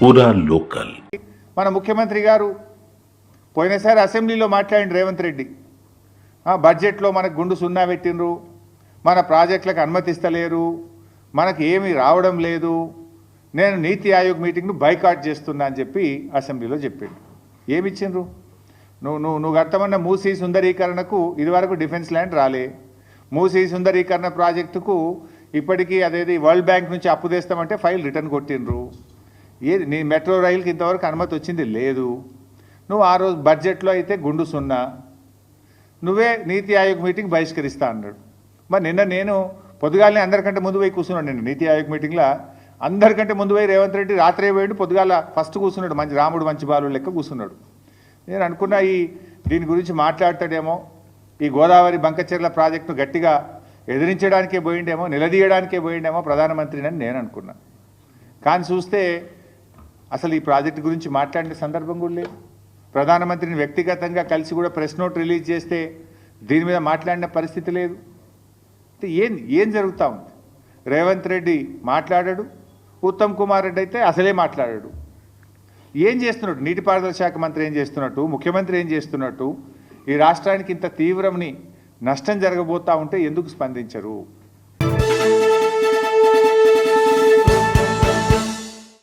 పూరా లోకల్. మన ముఖ్యమంత్రి గారు పోయినసారి అసెంబ్లీలో మాట్లాడిన రేవంత్ రెడ్డి బడ్జెట్లో మనకు గుండు సున్నా పెట్టినరు, మన ప్రాజెక్టులకు అనుమతిస్తలేరు, మనకు ఏమీ రావడం లేదు, నేను నీతి ఆయోగ్ మీటింగ్ను బైకాట్ చేస్తున్నా అని చెప్పి అసెంబ్లీలో చెప్పిండు. ఏమిచ్చిండ్రు? నువ్వు అర్థమన్న మూసీ సుందరీకరణకు ఇదివరకు డిఫెన్స్ ల్యాండ్ రాలే, మూసీ సుందరీకరణ ప్రాజెక్టుకు ఇప్పటికీ అదేది వరల్డ్ బ్యాంక్ నుంచి అప్పు తెస్తామంటే ఫైల్ రిటర్న్ కొట్టిండ్రు. ఏది నీ మెట్రో రైలుకి ఇంతవరకు అనుమతి వచ్చింది లేదు. నువ్వు ఆ రోజు బడ్జెట్లో అయితే గుండు సున్నా, నువ్వే నీతి ఆయోగ్ మీటింగ్ బహిష్కరిస్తా అన్నాడు. మరి నిన్న నేను పొద్దుగాలనే అందరికంటే ముందు పోయి కూర్చున్నాడు. నిన్న నీతి ఆయోగ్ మీటింగ్లో అందరికంటే ముందు పోయి రేవంత్ రెడ్డి రాత్రే పోయిండు, పొద్దుగాల ఫస్ట్ కూర్చున్నాడు. మంచి రాముడు మంచి బాలు లెక్క కూర్చున్నాడు. నేను అనుకున్నా దీని గురించి మాట్లాడతాడేమో, ఈ గోదావరి బంకచెర్ల ప్రాజెక్టును గట్టిగా ఎదిరించడానికే పోయిండేమో, నిలదీయడానికే పోయిండేమో ప్రధానమంత్రిని అని నేను అనుకున్నా. కానీ చూస్తే అసలు ఈ ప్రాజెక్టు గురించి మాట్లాడిన సందర్భం కూడా లేదు. ప్రధానమంత్రిని వ్యక్తిగతంగా కలిసి కూడా ప్రెస్ నోట్ రిలీజ్ చేస్తే దీని మీద మాట్లాడిన పరిస్థితి లేదు. ఏం జరుగుతూ ఉంది? రేవంత్ రెడ్డి మాట్లాడాడు, ఉత్తమ్ కుమార్ రెడ్డి అయితే అసలే మాట్లాడాడు. ఏం చేస్తున్నాడు? నీటిపారుదల శాఖ మంత్రి ఏం చేస్తున్నట్టు, ముఖ్యమంత్రి ఏం చేస్తున్నట్టు, ఈ రాష్ట్రానికి ఇంత తీవ్రమని నష్టం జరగబోతూ ఉంటే ఎందుకు స్పందించరు?